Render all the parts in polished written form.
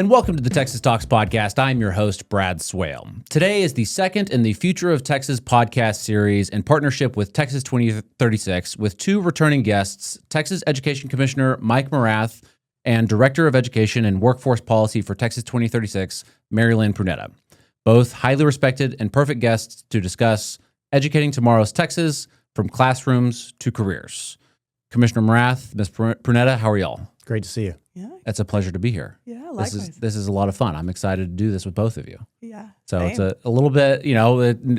and welcome to the Texas Talks podcast. I'm your host, Brad Swale. Today is the second in the Future of Texas podcast series in partnership with Texas 2036 with two returning guests, Texas Education Commissioner Mike Morath and Director of Education and Workforce Policy for Texas 2036, Mary Lynn Pruneda. Both highly respected and perfect guests to discuss educating tomorrow's Texas from classrooms to careers. Commissioner Morath, Ms. Pruneda, how are y'all? Great to see you. Yeah. It's a pleasure to be here. Yeah, likewise. This is a lot of fun. I'm excited to do this with both of you. Yeah. So same. it's a little bit,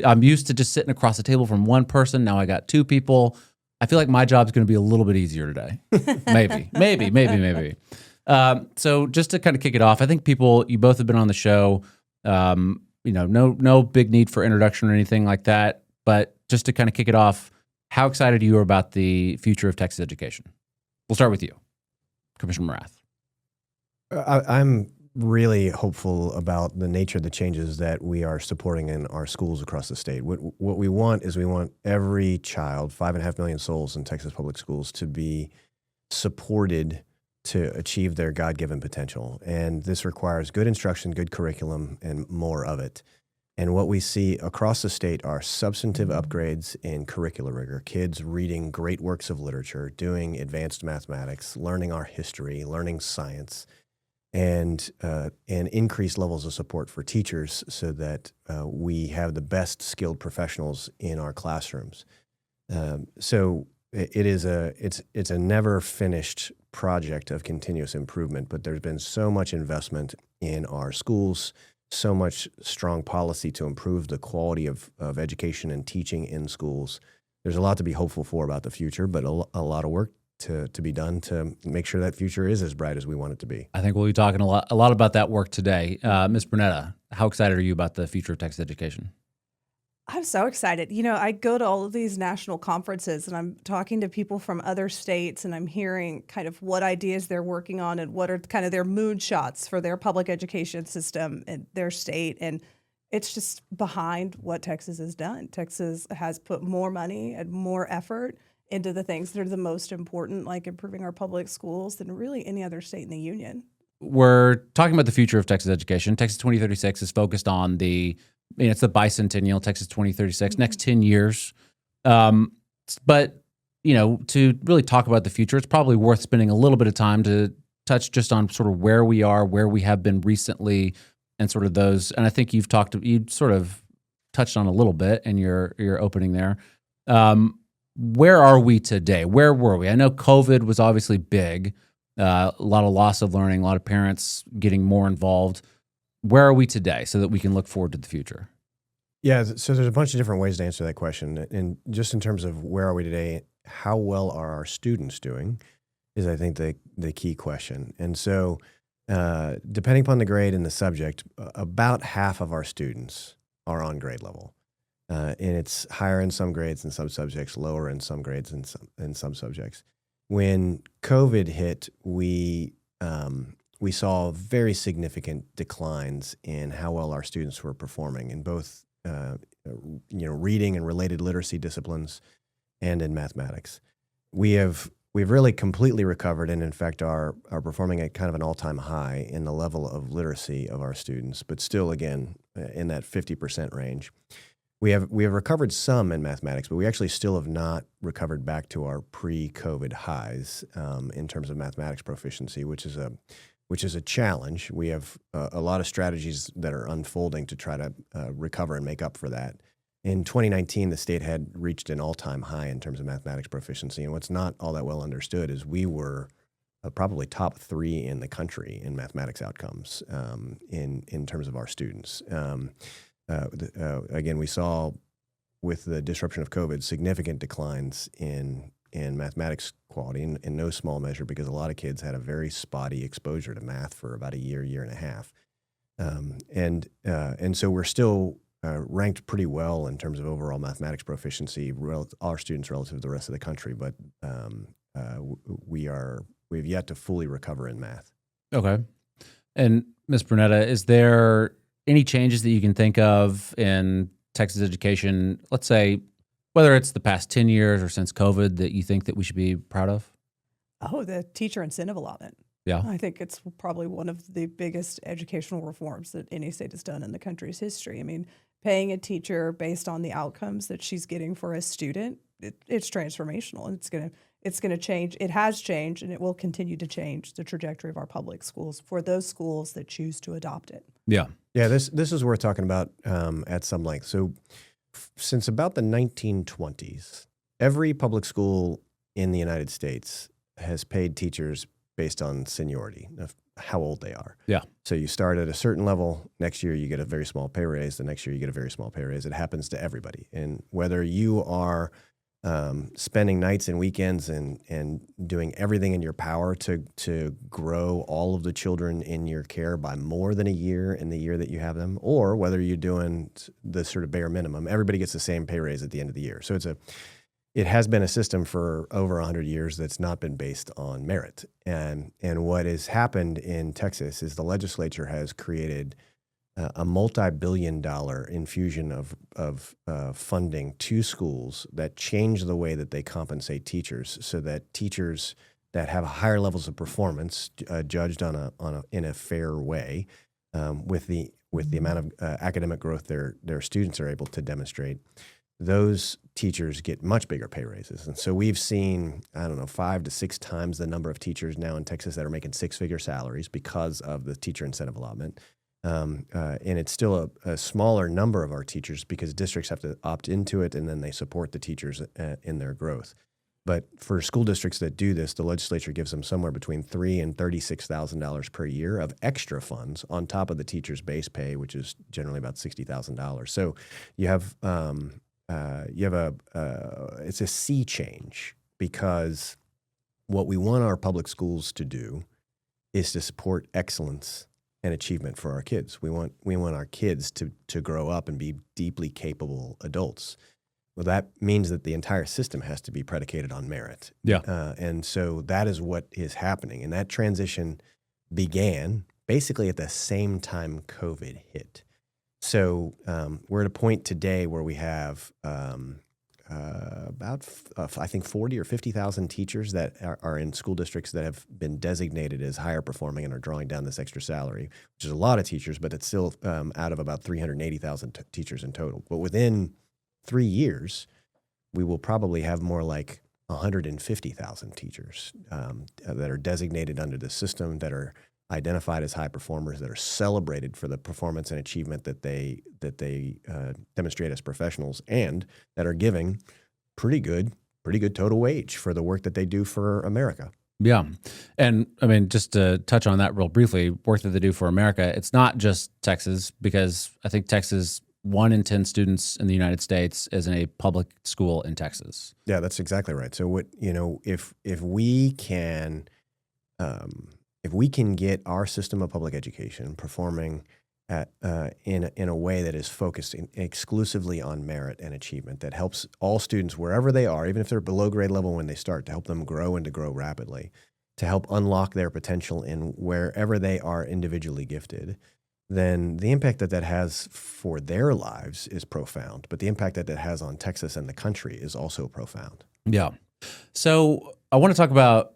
I'm used to just sitting across the table from one person. Now I got two people. I feel like my job's going to be a little bit easier today. Maybe. So just to kind of kick it off, I think you both have been on the show. No big need for introduction or anything like that. But just to kind of kick it off, how excited are you about the future of Texas education? We'll start with you, Commissioner Morath. I'm really hopeful about the nature of the changes that we are supporting in our schools across the state. What we want is every child, 5.5 million souls in Texas public schools, to be supported to achieve their God-given potential. And this requires good instruction, good curriculum, and more of it. And what we see across the state are substantive upgrades in curricular rigor, kids reading great works of literature, doing advanced mathematics, learning our history, learning science, and increased levels of support for teachers so that we have the best skilled professionals in our classrooms. So it's a never finished project of continuous improvement, but there's been so much investment in our schools, so much strong policy to improve the quality of education and teaching in schools. There's a lot to be hopeful for about the future, but a lot of work to be done to make sure that future is as bright as we want it to be. I think we'll be talking a lot about that work today. Ms. Pruneda, how excited are you about the future of Texas education? I'm so excited. I go to all of these national conferences and I'm talking to people from other states and I'm hearing kind of what ideas they're working on and what are kind of their moonshots for their public education system in their state. And it's just behind what Texas has done. Texas has put more money and more effort into the things that are the most important, like improving our public schools, than really any other state in the union. We're talking about the future of Texas education. Texas 2036 is focused on it's the bicentennial Texas 2036, next 10 years. But, to really talk about the future, it's probably worth spending a little bit of time to touch just on sort of where we are, where we have been recently, and sort of those. And I think you sort of touched on a little bit in your opening there. Where are we today? Where were we? I know COVID was obviously big, a lot of loss of learning, a lot of parents getting more involved. Where are we today so that we can look forward to the future? Yeah, so there's a bunch of different ways to answer that question. And just in terms of where are we today, how well are our students doing is, I think, the key question. And so depending upon the grade and the subject, about half of our students are on grade level. And it's higher in some grades and some subjects, lower in some grades and some subjects. When COVID hit, we saw very significant declines in how well our students were performing in both, reading and related literacy disciplines, and in mathematics. We've really completely recovered, and in fact are performing at kind of an all-time high in the level of literacy of our students, but still, again, in that 50% range. We have recovered some in mathematics, but we actually still have not recovered back to our pre-COVID highs in terms of mathematics proficiency, which is a challenge. We have a lot of strategies that are unfolding to try to recover and make up for that. In 2019, the state had reached an all-time high in terms of mathematics proficiency, and what's not all that well understood is we were probably top 3 in the country in mathematics outcomes in terms of our students. Again, we saw with the disruption of COVID significant declines in mathematics quality, in no small measure because a lot of kids had a very spotty exposure to math for about a year and a half. And so we're still ranked pretty well in terms of overall mathematics proficiency, our students relative to the rest of the country, but we've yet to fully recover in math. Okay. And Ms. Pruneda, is there any changes that you can think of in Texas education, let's say, whether it's the past 10 years or since COVID, that you think that we should be proud of? Oh, the teacher incentive allotment. Yeah. I think it's probably one of the biggest educational reforms that any state has done in the country's history. I mean, paying a teacher based on the outcomes that she's getting for a student, it's transformational, and it's gonna change. It has changed, and it will continue to change the trajectory of our public schools for those schools that choose to adopt it. Yeah. Yeah, this is worth talking about at some length. So, since about the 1920s, every public school in the United States has paid teachers based on seniority, of how old they are. Yeah. So you start at a certain level. Next year, you get a very small pay raise. The next year, you get a very small pay raise. It happens to everybody. And whether you are spending nights and weekends and doing everything in your power to grow all of the children in your care by more than a year in the year that you have them, or whether you're doing the sort of bare minimum, everybody gets the same pay raise at the end of the year. So it has been a system for over 100 years that's not been based on merit. And what has happened in Texas is the legislature has created a multi-billion-dollar infusion of funding to schools that change the way that they compensate teachers, so that teachers that have higher levels of performance judged in a fair way with the amount of academic growth their students are able to demonstrate, those teachers get much bigger pay raises. And so we've seen, 5 to 6 times the number of teachers now in Texas that are making 6-figure salaries because of the teacher incentive allotment. And it's still a smaller number of our teachers because districts have to opt into it, and then they support the teachers in their growth. But for school districts that do this, the legislature gives them somewhere between $3,000 and $36,000 per year of extra funds on top of the teacher's base pay, which is generally about $60,000. So you have it's a sea change, because what we want our public schools to do is to support excellence and achievement for our kids. We want our kids to grow up and be deeply capable adults. Well, that means that the entire system has to be predicated on merit. Yeah. And so that is what is happening. And that transition began basically at the same time COVID hit. So we're at a point today where we have about, I think, 40 or 50,000 teachers that are in school districts that have been designated as higher performing and are drawing down this extra salary, which is a lot of teachers, but it's still out of about 380,000 teachers in total. But within 3 years, we will probably have more like 150,000 teachers that are designated under the system, that are identified as high performers, that are celebrated for the performance and achievement that they demonstrate as professionals, and that are giving pretty good total wage for the work that they do for America. Yeah. And I mean, just to touch on that real briefly, work that they do for America, it's not just Texas, because I think Texas, 1 in 10 students in the United States is in a public school in Texas. Yeah, that's exactly right. So if we can get our system of public education performing in a way that is focused exclusively on merit and achievement, that helps all students wherever they are, even if they're below grade level when they start, to help them grow and to grow rapidly, to help unlock their potential in wherever they are individually gifted, then the impact that has for their lives is profound. But the impact that has on Texas and the country is also profound. Yeah. So I want to talk about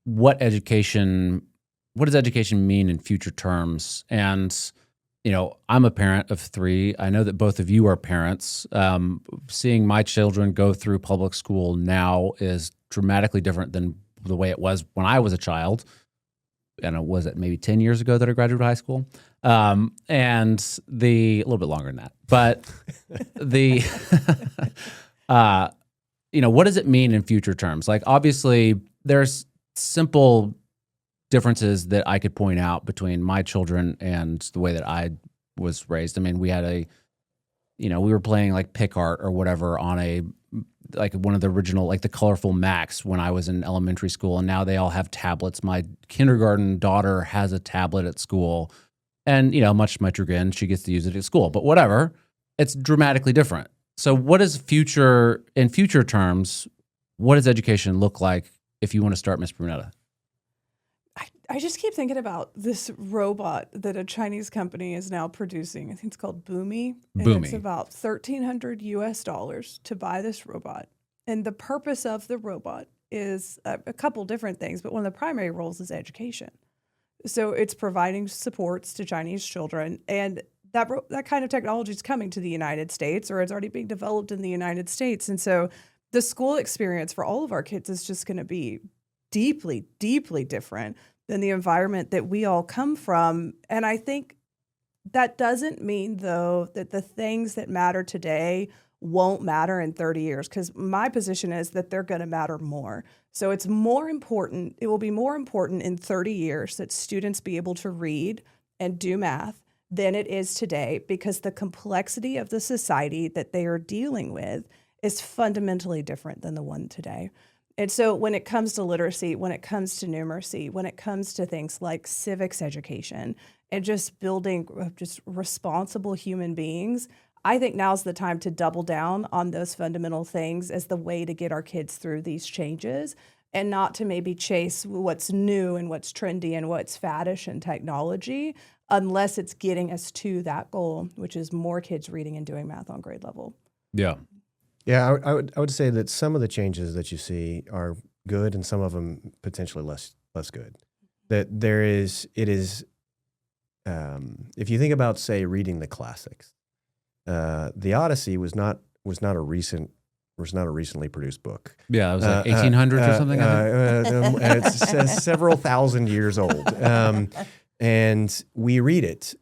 what does education mean in future terms? And, I'm a parent of 3. I know that both of you are parents. Seeing my children go through public school now is dramatically different than the way it was when I was a child. And was it maybe 10 years ago that I graduated high school? And a little bit longer than that. But what does it mean in future terms? Like, obviously, there's simple differences that I could point out between my children and the way that I was raised. I mean, we had we were playing like pick art or whatever on one of the original, like the colorful Macs when I was in elementary school, and now they all have tablets. My kindergarten daughter has a tablet at school, and much to my chagrin, she gets to use it at school. But whatever, it's dramatically different. So, what is in future terms? What does education look like if you want to start, Ms. Pruneda? I just keep thinking about this robot that a Chinese company is now producing. I think it's called Boomy. And it's about $1,300 US to buy this robot. And the purpose of the robot is a couple different things, but one of the primary roles is education. So it's providing supports to Chinese children, and that kind of technology is coming to the United States, or it's already being developed in the United States. And so the school experience for all of our kids is just going to be deeply, deeply different than the environment that we all come from. And I think that doesn't mean, though, that the things that matter today won't matter in 30 years, because my position is that they're going to matter more. So it's more important, it will be more important in 30 years that students be able to read and do math than it is today, because the complexity of the society that they are dealing with is fundamentally different than the one today. And so when it comes to literacy, when it comes to numeracy, when it comes to things like civics education and just building just responsible human beings, I think now's the time to double down on those fundamental things as the way to get our kids through these changes, and not to maybe chase what's new and what's trendy and what's faddish in technology, unless it's getting us to that goal, which is more kids reading and doing math on grade level. Yeah. Yeah, I would say that some of the changes that you see are good, and some of them potentially less good. That it is. If you think about, say, reading the classics, the Odyssey was not a recently produced book. Yeah, it was like 1800s or something. It's several thousand years old, and we read it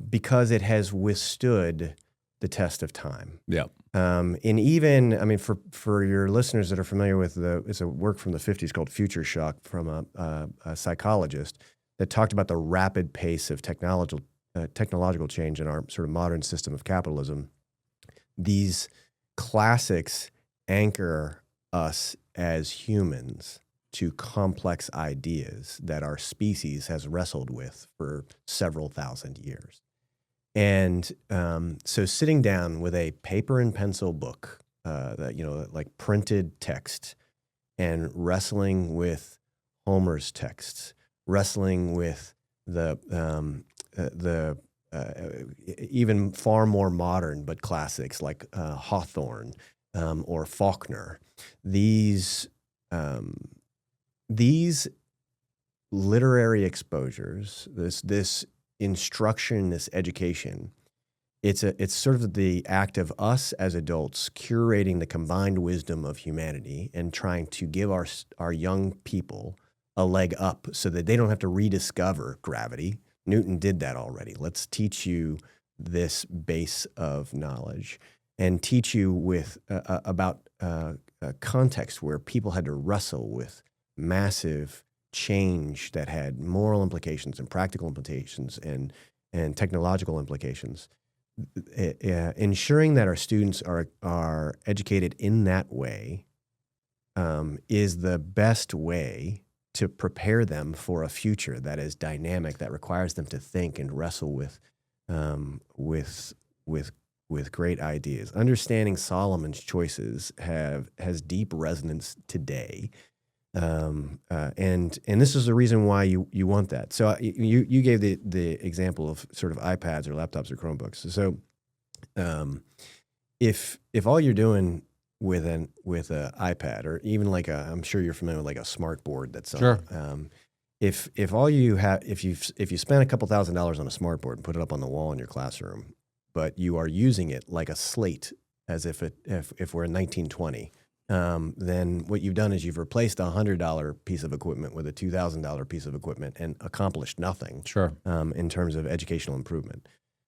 because it has withstood the test of time. Yeah. And even, I mean, for your listeners that are familiar with it's a work from the 50s called Future Shock from a psychologist that talked about the rapid pace of technological change in our sort of modern system of capitalism. These classics anchor us as humans to complex ideas that our species has wrestled with for several thousand years. And so sitting down with a paper and pencil book, like printed text, and wrestling with Homer's texts, wrestling with the even far more modern but classics like Hawthorne or Faulkner. These literary exposures, this instruction, this education, it's sort of the act of us as adults curating the combined wisdom of humanity and trying to give our young people a leg up so that they don't have to rediscover gravity. Newton did that already. Let's teach you this base of knowledge and teach you with about a context where people had to wrestle with massive change that had moral implications and practical implications and technological implications. Ensuring that our students are educated in that way is the best way to prepare them for a future that is dynamic, that requires them to think and wrestle with great ideas. Understanding Solomon's choices has deep resonance today. And this is the reason why you want that. So you gave the example of sort of iPads or laptops or Chromebooks. So if all you're doing with an iPad, or even like I'm sure you're familiar with like a smart board that's Sure. If all you have, if you spend a couple $1,000s on a smart board and put it up on the wall in your classroom, but you are using it like a slate, as if we're in 1920. Then what you've done is you've replaced a $100 piece of equipment with a $2,000 piece of equipment and accomplished nothing. Sure. In terms of educational improvement.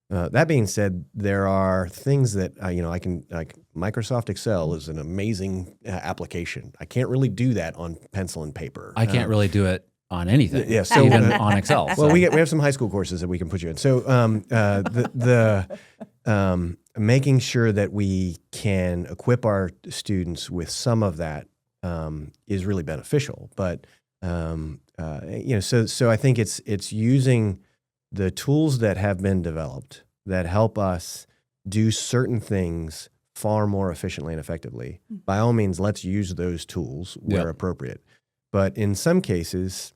That being said, there are things that I can, like Microsoft Excel is an amazing application. I can't really do that on pencil and paper. I can't really do it on anything. Yeah, so even on Excel. Well, we have some high school courses that we can put you in. So making sure that we can equip our students with some of that is really beneficial. But so I think it's using the tools that have been developed that help us do certain things far more efficiently and effectively. By all means, let's use those tools where appropriate. But in some cases,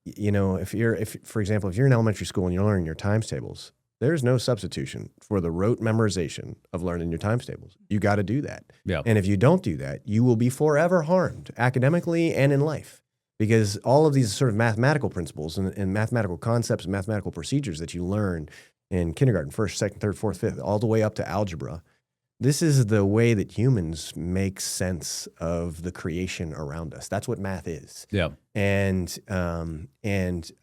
for example, if you're in elementary school and you're learning your times tables, There's no substitution for the rote memorization of learning your times tables. You got to do that. Yeah. And if you don't do that, you will be forever harmed academically and in life, because all of these sort of mathematical principles and mathematical concepts and mathematical procedures that you learn in kindergarten, first, second, third, fourth, fifth, all the way up to algebra, this is the way that humans make sense of the creation around us. That's what math is. Yeah. And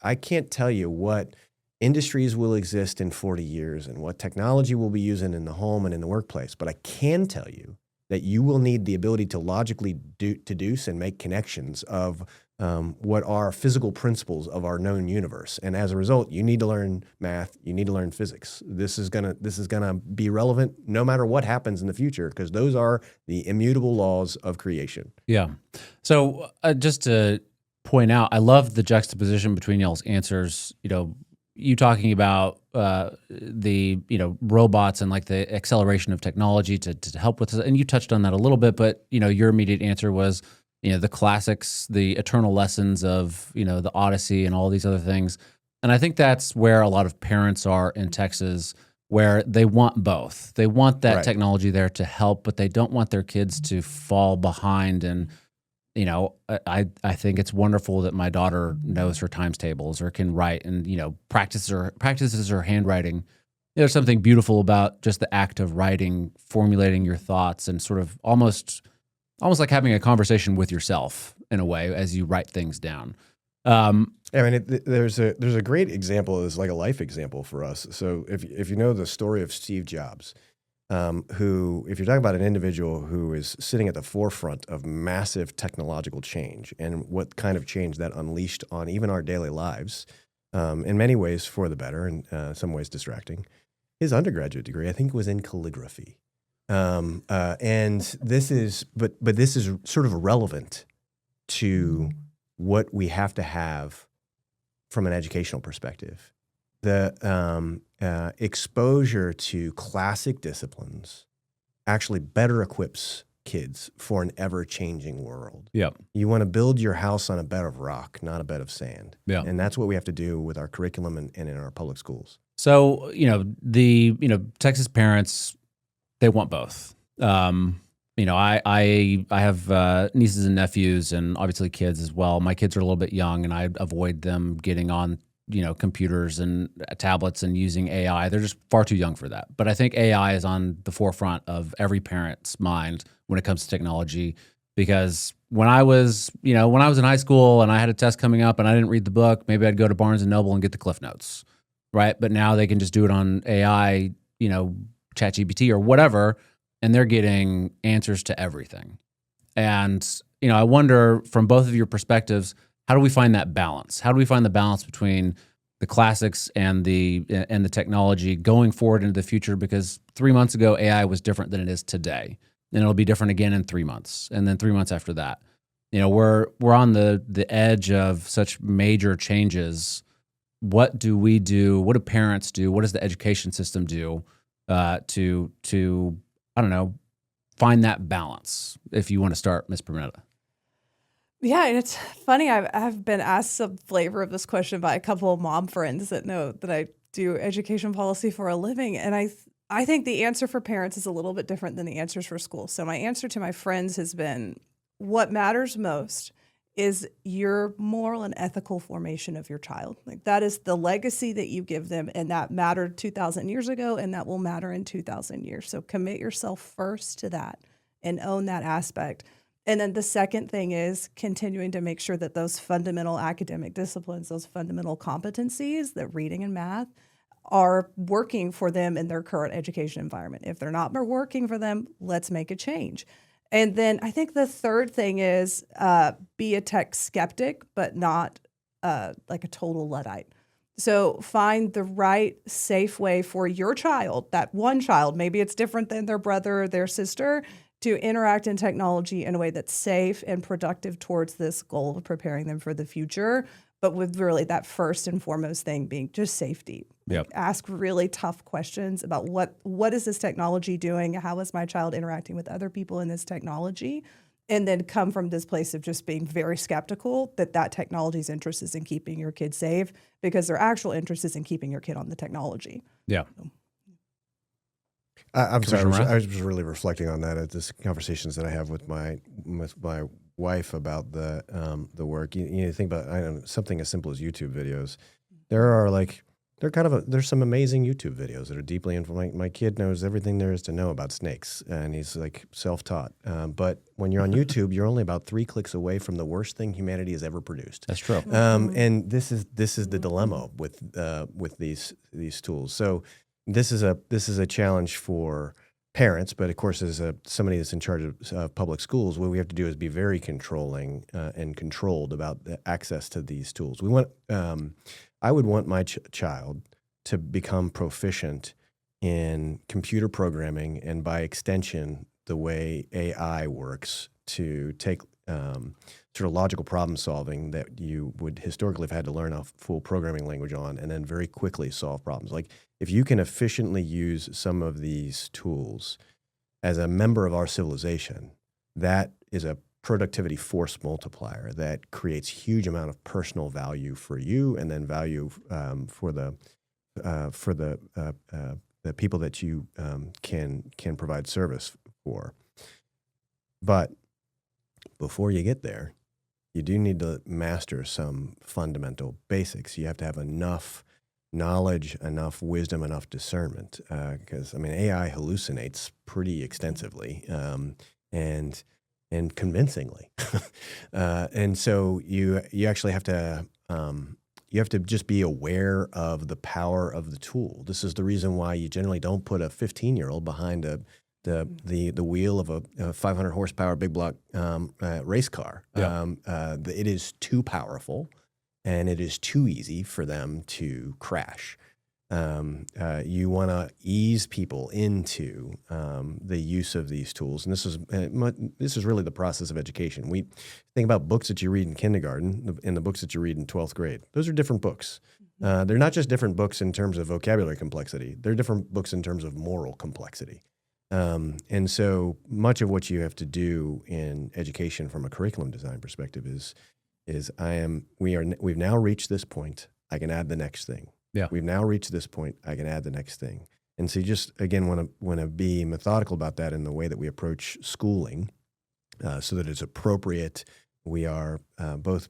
I can't tell you what industries will exist in 40 years and what technology we'll be using in the home and in the workplace, but I can tell you that you will need the ability to logically deduce and make connections of what are physical principles of our known universe. And as a result, you need to learn math, you need to learn physics. This is gonna be relevant no matter what happens in the future, because those are the immutable laws of creation. Yeah. So just to point out, I love the juxtaposition between y'all's answers. You talking about the robots and like the acceleration of technology to help with this, and you touched on that a little bit, but your immediate answer was the classics, the eternal lessons of the Odyssey and all these other things. And I think that's where a lot of parents are in Texas, where they want both. They want that technology there to help, but they don't want their kids to fall behind. And I think it's wonderful that my daughter knows her times tables or can write and practices her handwriting. There's something beautiful about just the act of writing, formulating your thoughts, and sort of almost like having a conversation with yourself in a way as you write things down. There's a great example. It's like a life example for us. So if you know the story of Steve Jobs, who, if you're talking about an individual who is sitting at the forefront of massive technological change and what kind of change that unleashed on even our daily lives, in many ways for the better and some ways distracting, his undergraduate degree, I think, was in calligraphy. And this is sort of relevant to what we have to have from an educational perspective. The exposure to classic disciplines actually better equips kids for an ever-changing world. Yeah. You want to build your house on a bed of rock, not a bed of sand. Yeah. And that's what we have to do with our curriculum and in our public schools. So, the Texas parents, they want both. I have nieces and nephews and obviously kids as well. My kids are a little bit young, and I avoid them getting on, computers and tablets and using AI. They're just far too young for that. But I think AI is on the forefront of every parent's mind when it comes to technology, because when I was in high school and I had a test coming up and I didn't read the book, maybe I'd go to Barnes and Noble and get the Cliff Notes, right? But now they can just do it on AI, ChatGPT or whatever, and they're getting answers to everything. And, I wonder from both of your perspectives, how do we find that balance? How do we find the balance between the classics and the technology going forward into the future? Because 3 months ago, AI was different than it is today. And it'll be different again in 3 months. And then 3 months after that. We're on the edge of such major changes. What do we do? What do parents do? What does the education system do to I don't know, find that balance? If you want to start, Ms. Pruneda. Yeah, and it's funny. I've been asked some flavor of this question by a couple of mom friends that know that I do education policy for a living, and I think the answer for parents is a little bit different than the answers for schools. So my answer to my friends has been, what matters most is your moral and ethical formation of your child. Like, that is the legacy that you give them, and that mattered 2,000 years ago, and that will matter in 2,000 years. So commit yourself first to that and own that aspect. And then the second thing is continuing to make sure that those fundamental academic disciplines, those fundamental competencies, that reading and math, are working for them in their current education environment. If they're not working for them, let's make a change. And then I think the third thing is be a tech skeptic, but not like a total Luddite. So find the right, safe way for your child, that one child, maybe it's different than their brother or their sister, to interact in technology in a way that's safe and productive towards this goal of preparing them for the future, but with really that first and foremost thing being just safety. Yep. Ask really tough questions about what is this technology doing? How is my child interacting with other people in this technology? and then come from this place of just being very skeptical that technology's interest is in keeping your kid safe, because their actual interest is in keeping your kid on the technology. Yeah. I'm sorry. Commissioner Morath? I was really reflecting on that at this conversations that I have with my wife about the work. You think about, I don't know, something as simple as YouTube videos. There's some amazing YouTube videos that are deeply influential. My kid knows everything there is to know about snakes, and he's like self-taught. But when you're on YouTube, you're only about 3 clicks away from the worst thing humanity has ever produced. That's true. And this is the dilemma with these tools. So this is a challenge for parents, but of course, as somebody that's in charge of public schools, what we have to do is be very controlling and controlled about the access to these tools. I would want my child to become proficient in computer programming, and by extension, the way AI works, to take sort of logical problem solving that you would historically have had to learn a full programming language on, and then very quickly solve problems. Like, if you can efficiently use some of these tools as a member of our civilization, that is a productivity force multiplier that creates huge amount of personal value for you, and then value for the people that you can provide service for. But before you get there, you do need to master some fundamental basics. You have to have enough knowledge, enough wisdom, enough discernment, because AI hallucinates pretty extensively and convincingly, and so you actually have to just be aware of the power of the tool. This is the reason why you generally don't put a 15-year-old behind the wheel of a 500 horsepower big block race car. Yeah. It is too powerful, and it is too easy for them to crash. You want to ease people into the use of these tools, and this is really the process of education. We think about books that you read in kindergarten and the books that you read in 12th grade. Those are different books. They're not just different books in terms of vocabulary complexity. They're different books in terms of moral complexity. And so much of what you have to do in education from a curriculum design perspective is we've now reached this point. I can add the next thing. Yeah. We've now reached this point. I can add the next thing. And so you just, again, want to be methodical about that in the way that we approach schooling, so that it's appropriate. We are both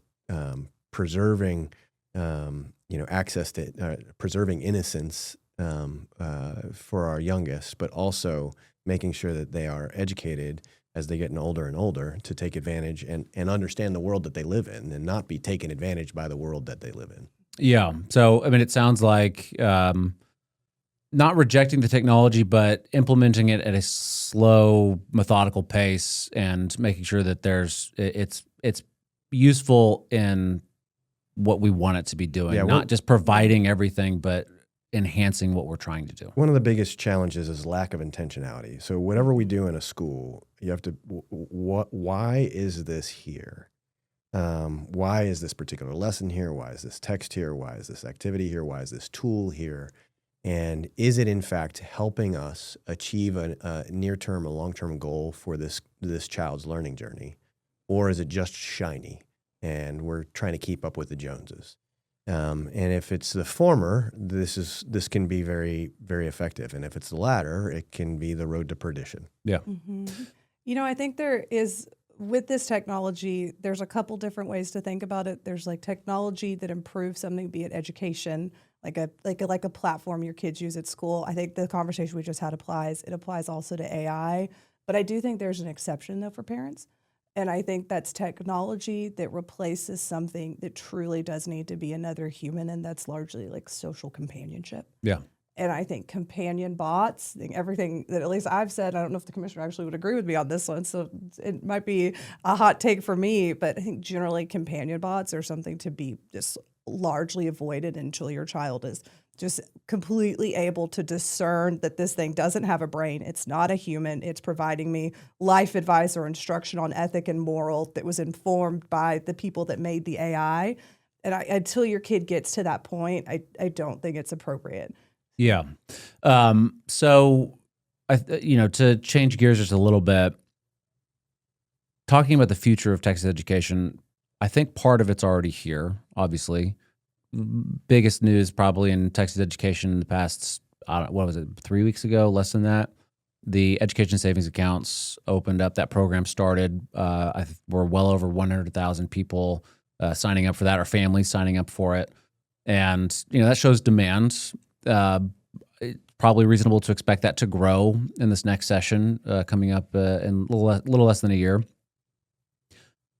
preserving, access to preserving innocence for our youngest, but also making sure that they are educated as they get older and older to take advantage and understand the world that they live in, and not be taken advantage by the world that they live in. Yeah. So, it sounds like not rejecting the technology, but implementing it at a slow, methodical pace, and making sure that it's useful in what we want it to be doing. Yeah, not just providing everything, but enhancing what we're trying to do. One of the biggest challenges is lack of intentionality. So whatever we do in a school, you have to, why is this here? Why is this particular lesson here? Why is this text here? Why is this activity here? Why is this tool here? And is it in fact helping us achieve a near-term or long-term goal for this child's learning journey? Or is it just shiny and we're trying to keep up with the Joneses? And if it's the former, this can be very, very effective. And if it's the latter, it can be the road to perdition. Yeah. Mm-hmm. I think there is, with this technology, there's a couple different ways to think about it. There's like technology that improves something, be it education, like a platform your kids use at school. I think the conversation we just had applies. It applies also to AI, but I do think there's an exception though for parents. And I think that's technology that replaces something that truly does need to be another human, and that's largely like social companionship. Yeah. And I think companion bots, everything that at least I've said, I don't know if the commissioner actually would agree with me on this one, so it might be a hot take for me, but I think generally companion bots are something to be just largely avoided until your child is just completely able to discern that this thing doesn't have a brain. It's not a human. It's providing me life advice or instruction on ethic and moral that was informed by the people that made the AI. And until your kid gets to that point, I don't think it's appropriate. Yeah. So, to change gears just a little bit, talking about the future of Texas education, I think part of it's already here, obviously. Biggest news probably in Texas education in the past, what was it, 3 weeks ago, less than that. The education savings accounts opened up. That program started. We're well over 100,000 people signing up for that, or families signing up for it. And, that shows demand. It's probably reasonable to expect that to grow in this next session coming up in a little less than a year.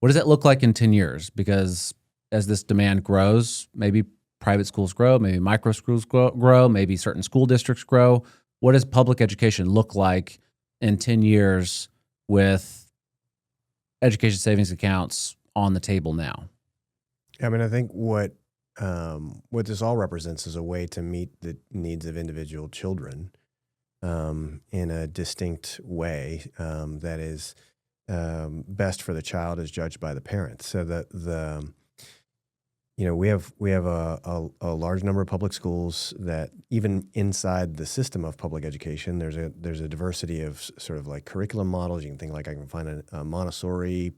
What does that look like in 10 years? Because as this demand grows, maybe private schools grow, maybe micro schools grow, maybe certain school districts grow. What does public education look like in 10 years with education savings accounts on the table now? I mean, I think what this all represents is a way to meet the needs of individual children in a distinct way that is best for the child as judged by the parents. So that we have a large number of public schools that even inside the system of public education, there's a diversity of sort of like curriculum models. You can think like I can find a Montessori,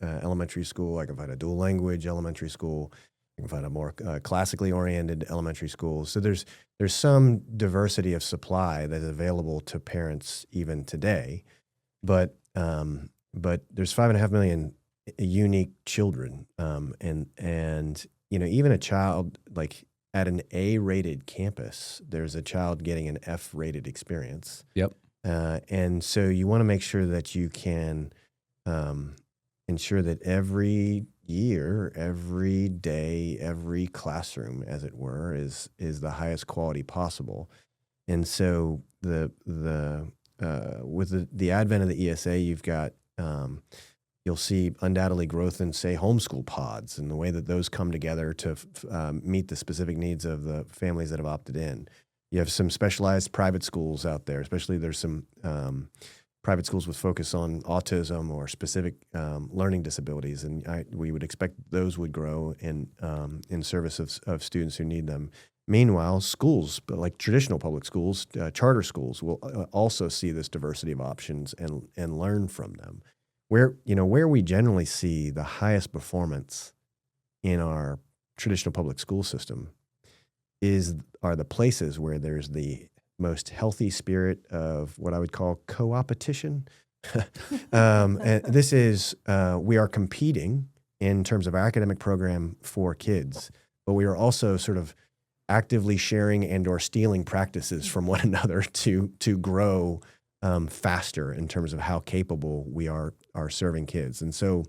elementary school. I can find a dual language elementary school. I can find a more classically oriented elementary school. So there's some diversity of supply that's available to parents even today, but there's 5.5 million unique children, and even a child like at an A-rated campus, there's a child getting an F-rated experience. Yep. And so you want to make sure that you can ensure that every year, every day, every classroom, as it were, is the highest quality possible. And so with the advent of the ESA, you've got you'll see undoubtedly growth in, say, homeschool pods and the way that those come together to meet the specific needs of the families that have opted in. You have some specialized private schools out there, especially there's some private schools with focus on autism or specific learning disabilities, and we would expect those would grow in service of students who need them. Meanwhile, schools, like traditional public schools, charter schools, will also see this diversity of options and learn from them. Where we generally see the highest performance in our traditional public school system are the places where there's the most healthy spirit of what I would call co-opetition. And this is we are competing in terms of our academic program for kids, but we are also sort of actively sharing and or stealing practices from one another to grow faster in terms of how capable we are serving kids. And so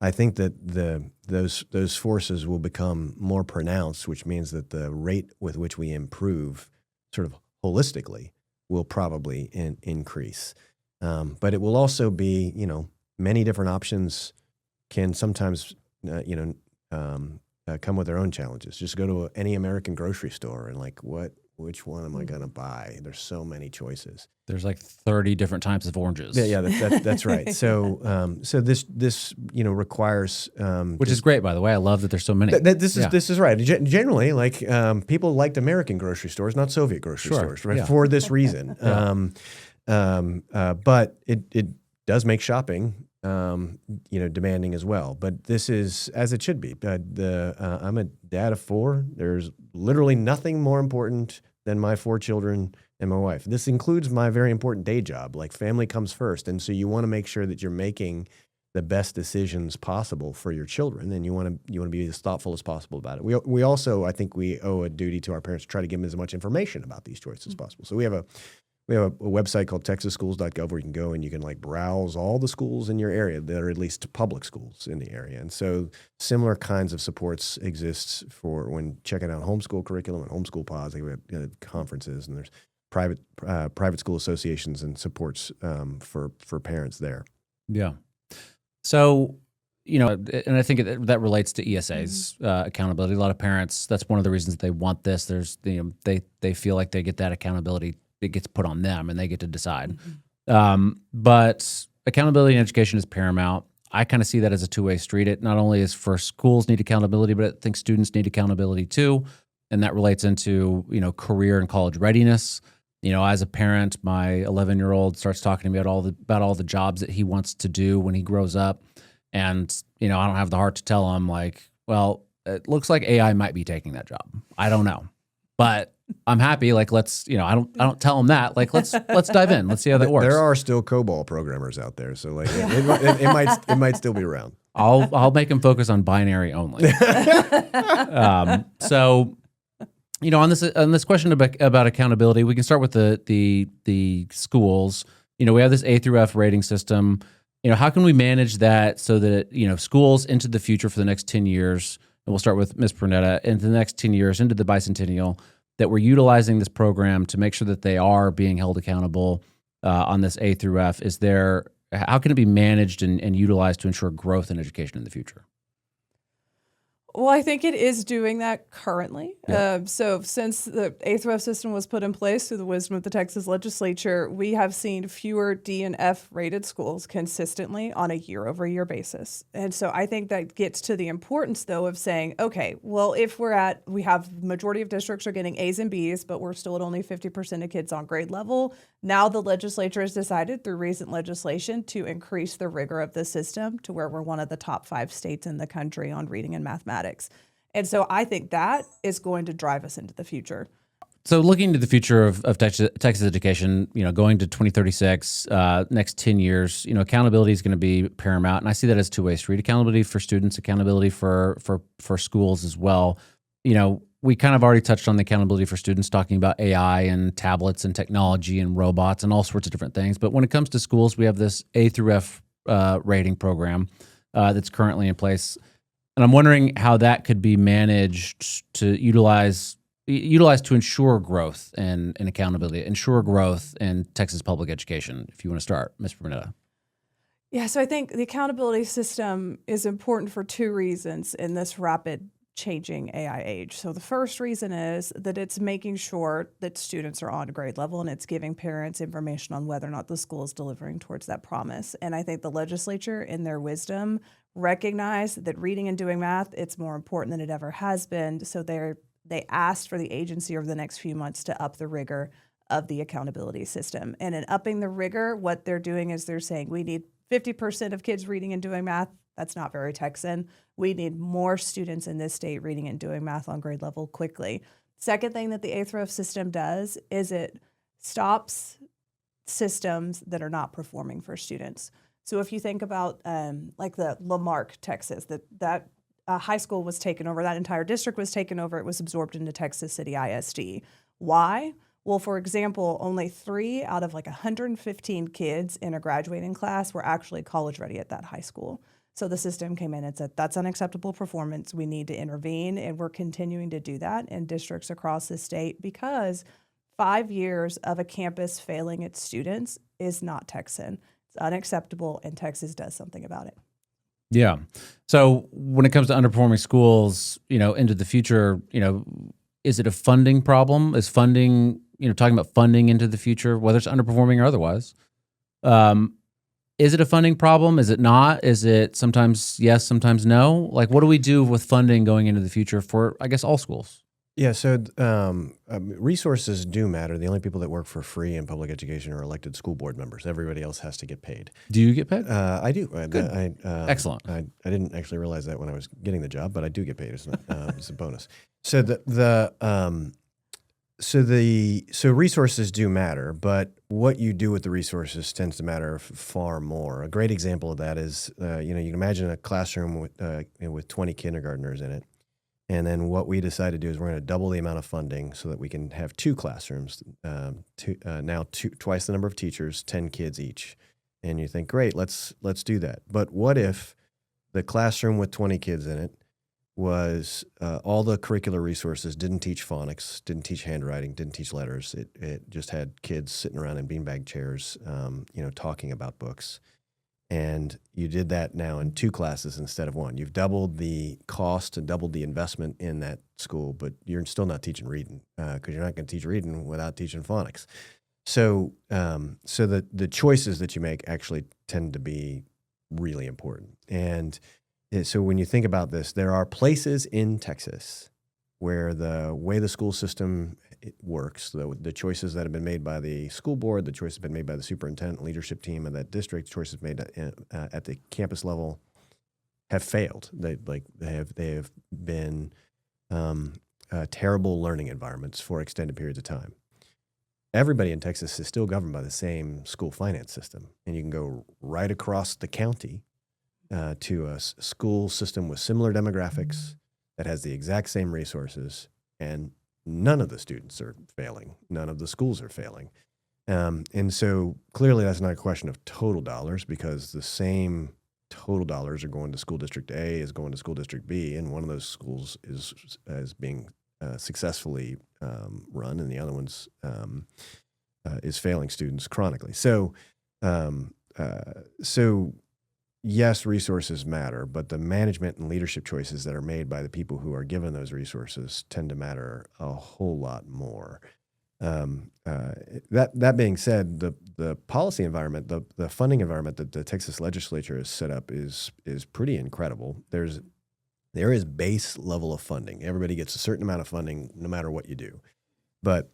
I think that those forces will become more pronounced, which means that the rate with which we improve sort of holistically will probably increase. But it will also be, many different options can sometimes, come with their own challenges. Just go to any American grocery store and which one am I going to buy? There's so many choices. There's like 30 different types of oranges. Yeah, that's right. So this requires which is great, by the way. I love that there's so many. This is right. Generally, people liked American grocery stores, not Soviet grocery stores, right? Yeah. For this reason. But it does make shopping demanding as well. But this is as it should be. I'm a dad of 4. There's literally nothing more important than my 4 children and my wife. This includes my very important day job. Like, family comes first, and so you want to make sure that you're making the best decisions possible for your children, and you want to be as thoughtful as possible about it. We also, I think, we owe a duty to our parents to try to give them as much information about these choices as possible. So we have a website called texasschools.gov where you can go and you can browse all the schools in your area that are at least public schools in the area. And so similar kinds of supports exists for when checking out homeschool curriculum and homeschool pods. We have conferences, and there's private school associations and supports for parents there. Yeah. So, and I think that relates to ESA's accountability. A lot of parents, that's one of the reasons they want this. There's, they feel like they get that accountability. It gets put on them and they get to decide. Mm-hmm. But accountability in education is paramount. I kind of see that as a two-way street. It not only is for schools need accountability, but I think students need accountability too. And that relates into, career and college readiness. As a parent, my 11-year-old starts talking to me about all the jobs that he wants to do when he grows up. And, I don't have the heart to tell him like, well, it looks like AI might be taking that job. I don't know, but I'm happy. Like, let's, I don't tell him that. Like, let's dive in. Let's see how that works. There are still COBOL programmers out there, so like it might still be around. I'll make him focus on binary only. So, on this question about accountability, we can start with the schools. We have this A through F rating system. How can we manage that so that schools into the future for the next 10 years, and we'll start with Ms. Pruneda, into the next 10 years into the bicentennial, that we're utilizing this program to make sure that they are being held accountable on this A through F? How can it be managed and utilized to ensure growth in education in the future? Well, I think it is doing that currently. Yeah. So since the A through F system was put in place through the wisdom of the Texas legislature, we have seen fewer D and F rated schools consistently on a year-over-year basis. And so I think that gets to the importance, though, of saying, okay, well, if we have majority of districts are getting A's and B's, but we're still at only 50% of kids on grade level. Now the legislature has decided through recent legislation to increase the rigor of the system to where we're one of the top 5 states in the country on reading and mathematics. And so I think that is going to drive us into the future. So looking to the future of Texas education, going to 2036, next 10 years, accountability is going to be paramount. And I see that as 2 ways street: accountability for students, accountability for schools as well. We kind of already touched on the accountability for students, talking about AI and tablets and technology and robots and all sorts of different things. But when it comes to schools, we have this A through F rating program that's currently in place. And I'm wondering how that could be managed to utilize to ensure growth and accountability, ensure growth in Texas public education. If you want to start, Ms. Pruneda. Yeah, so I think the accountability system is important for 2 reasons in this rapid changing AI age. So the first reason is that it's making sure that students are on grade level, and it's giving parents information on whether or not the school is delivering towards that promise. And I think the legislature, in their wisdom, recognize that reading and doing math, it's more important than it ever has been. So they asked for the agency over the next few months to up the rigor of the accountability system. And in upping the rigor, what they're doing is they're saying we need 50% of kids reading and doing math. That's not very Texan. We need more students in this state reading and doing math on grade level quickly. Second thing that the A through F system does is it stops systems that are not performing for students. So if you think about like the Lamarck, Texas, that high school was taken over, that entire district was taken over, it was absorbed into Texas City ISD. Why? Well, for example, only 3 out of like 115 kids in a graduating class were actually college ready at that high school. So the system came in and said, that's unacceptable performance. We need to intervene. And we're continuing to do that in districts across the state because 5 years of a campus failing its students is not Texan. It's unacceptable, and Texas does something about it. Yeah. So when it comes to underperforming schools, into the future, is it a funding problem? Is funding, talking about funding into the future, whether it's underperforming or otherwise, is it a funding problem? Is it not? Is it sometimes yes, sometimes no? Like, what do we do with funding going into the future for, I guess, all schools? Yeah, so resources do matter. The only people that work for free in public education are elected school board members. Everybody else has to get paid. Do you get paid? I do. Good. Excellent. I didn't actually realize that when I was getting the job, but I do get paid. It's not. It's a bonus. So resources do matter, but what you do with the resources tends to matter far more. A great example of that is, you can imagine a classroom with 20 kindergartners in it. And then what we decided to do is we're going to double the amount of funding so that we can have 2 classrooms, twice the number of teachers, 10 kids each. And you think, great, let's do that. But what if the classroom with 20 kids in it was all the curricular resources didn't teach phonics, didn't teach handwriting, didn't teach letters. It just had kids sitting around in beanbag chairs, talking about books. And you did that now in 2 classes instead of 1. You've doubled the cost and doubled the investment in that school, but you're still not teaching reading because you're not going to teach reading without teaching phonics. So the choices that you make actually tend to be really important. And so when you think about this, there are places in Texas where the way the school system it works. The choices that have been made by the school board, the choices have been made by the superintendent, leadership team of that district, choices made at the campus level have failed. They have been terrible learning environments for extended periods of time. Everybody in Texas is still governed by the same school finance system, and you can go right across the county to a school system with similar demographics that has the exact same resources, and none of the students are failing. None of the schools are failing. And so clearly that's not a question of total dollars, because the same total dollars are going to school district A is going to school district B, and one of those schools is being successfully run, and the other one's is failing students chronically. So yes, resources matter, but the management and leadership choices that are made by the people who are given those resources tend to matter a whole lot more. That being said, the policy environment, the funding environment that the Texas legislature has set up is pretty incredible. There is base level of funding. Everybody gets a certain amount of funding no matter what you do. But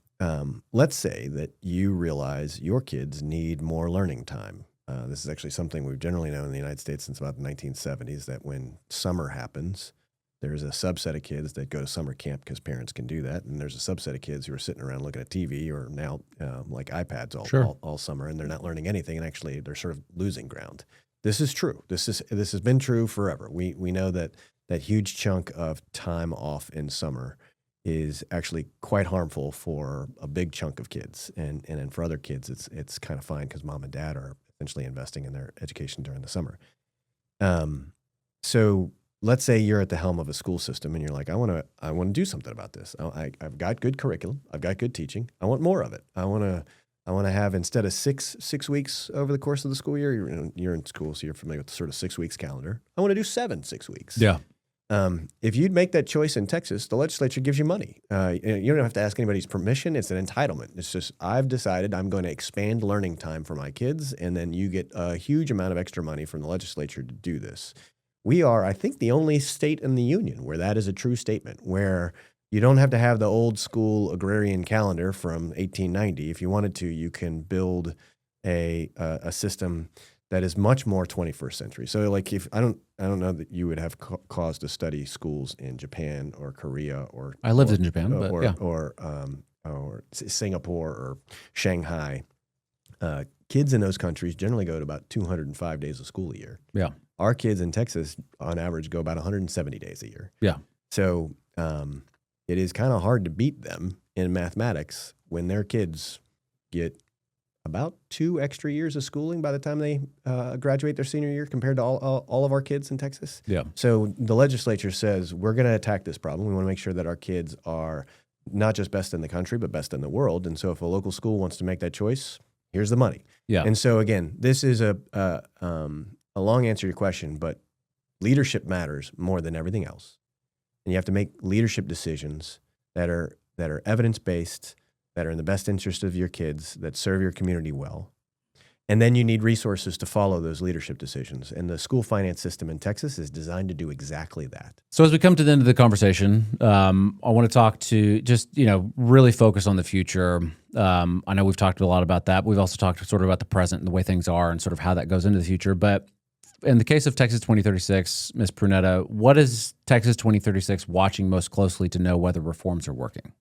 let's say that you realize your kids need more learning time. This is actually something we've generally known in the United States since about the 1970s, that when summer happens, there's a subset of kids that go to summer camp because parents can do that, and there's a subset of kids who are sitting around looking at TV or now like iPads all summer, and they're not learning anything, and actually they're sort of losing ground. This is true. This has been true forever. We know that huge chunk of time off in summer is actually quite harmful for a big chunk of kids, and then for other kids it's kind of fine because mom and dad are essentially investing in their education during the summer. So let's say you're at the helm of a school system and you're like, I want to do something about this. I've got good curriculum. I've got good teaching. I want more of it. I want to have, instead of six weeks over the course of the school year, you're in school, so you're familiar with the sort of 6 weeks calendar. I want to do 6 weeks. Yeah. If you'd make that choice in Texas, the legislature gives you money. You don't have to ask anybody's permission. It's an entitlement. It's just, I've decided I'm going to expand learning time for my kids, and then you get a huge amount of extra money from the legislature to do this. We are, I think, the only state in the union where that is a true statement, where you don't have to have the old school agrarian calendar from 1890. If you wanted to, you can build a system that is much more 21st century. So, like, if I don't know that you would have cause to study schools in Japan or Korea or I lived in Japan, but or Singapore or Shanghai. Kids in those countries generally go to about 205 days of school a year. Yeah. Our kids in Texas, on average, go about 170 days a year. Yeah. So it is kind of hard to beat them in mathematics when their kids get about 2 extra years of schooling by the time they graduate their senior year compared to all of our kids in Texas. Yeah. So the legislature says, we're going to attack this problem. We want to make sure that our kids are not just best in the country, but best in the world. And so if a local school wants to make that choice, here's the money. Yeah. And so, again, this is a long answer to your question, but leadership matters more than everything else. And you have to make leadership decisions that are evidence-based, that are in the best interest of your kids, that serve your community well. And then you need resources to follow those leadership decisions. And the school finance system in Texas is designed to do exactly that. So as we come to the end of the conversation, I want to talk to just, really focus on the future. I know we've talked a lot about that. We've also talked sort of about the present and the way things are and sort of how that goes into the future. But in the case of Texas 2036, Ms. Pruneda, what is Texas 2036 watching most closely to know whether reforms are working?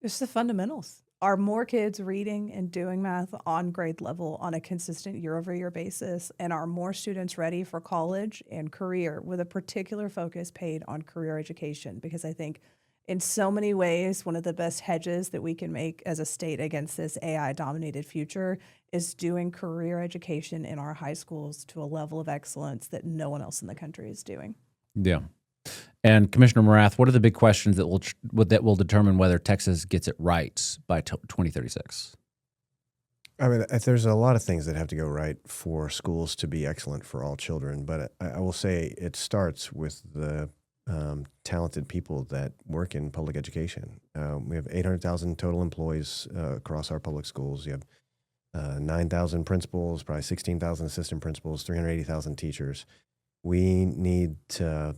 It's the fundamentals. Are more kids reading and doing math on grade level on a consistent year-over-year basis? And are more students ready for college and career, with a particular focus paid on career education? Because I think in so many ways, one of the best hedges that we can make as a state against this AI-dominated future is doing career education in our high schools to a level of excellence that no one else in the country is doing. Yeah. And Commissioner Morath, what are the big questions that will determine whether Texas gets it right by 2036? I mean, there's a lot of things that have to go right for schools to be excellent for all children, but I will say it starts with the talented people that work in public education. We have 800,000 total employees across our public schools. You have 9,000 principals, probably 16,000 assistant principals, 380,000 teachers. We need to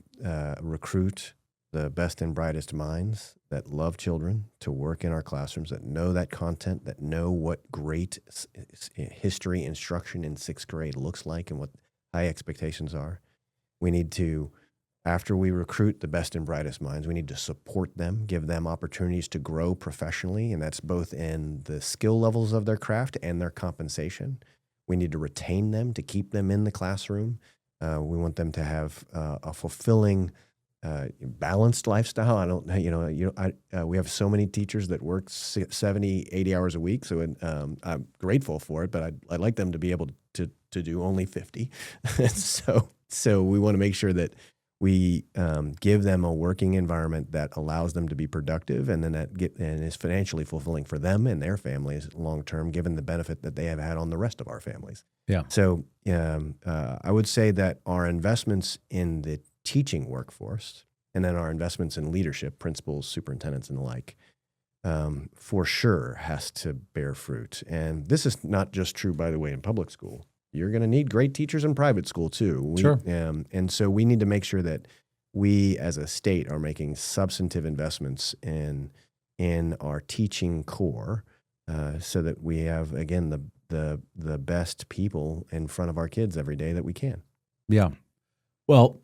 recruit the best and brightest minds that love children to work in our classrooms, that know that content, that know what great history instruction in 6th grade looks like and what high expectations are. We need to, after we recruit the best and brightest minds, we need to support them, give them opportunities to grow professionally, and that's both in the skill levels of their craft and their compensation. We need to retain them, to keep them in the classroom. We want them to have a fulfilling, balanced lifestyle. We have so many teachers that work 70, 80 hours a week, so I'm grateful for it, but I'd like them to be able to do only 50. So we want to make sure that we give them a working environment that allows them to be productive, and then and is financially fulfilling for them and their families long term, given the benefit that they have had on the rest of our families. Yeah. So I would say that our investments in the teaching workforce, and then our investments in leadership, principals, superintendents, and the like, for sure has to bear fruit. And this is not just true, by the way, in public school. You're going to need great teachers in private school too. Sure. And so we need to make sure that we as a state are making substantive investments in our teaching core, so that we have, again, the best people in front of our kids every day that we can. Yeah. Well,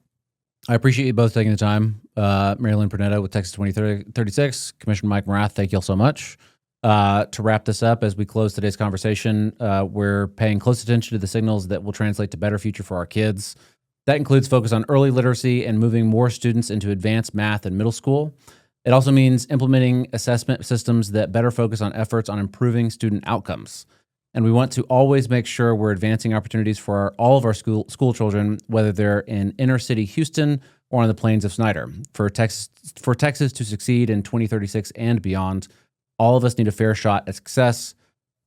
I appreciate you both taking the time. Mary Lynn Pruneda with Texas 2036, Commissioner Mike Morath, thank you all so much. To wrap this up, as we close today's conversation, we're paying close attention to the signals that will translate to better future for our kids. That includes focus on early literacy and moving more students into advanced math in middle school. It also means implementing assessment systems that better focus on efforts on improving student outcomes. And we want to always make sure we're advancing opportunities for all of our school children, whether they're in inner city Houston or on the plains of Snyder. For Texas to succeed in 2036 and beyond, all of us need a fair shot at success.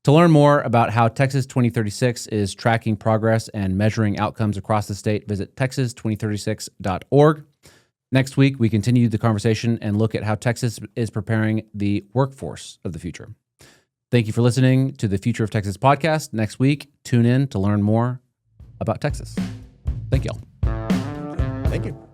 To learn more about how Texas 2036 is tracking progress and measuring outcomes across the state, visit texas2036.org. Next week, we continue the conversation and look at how Texas is preparing the workforce of the future. Thank you for listening to the Future of Texas podcast. Next week, tune in to learn more about Texas. Thank you all. Thank you.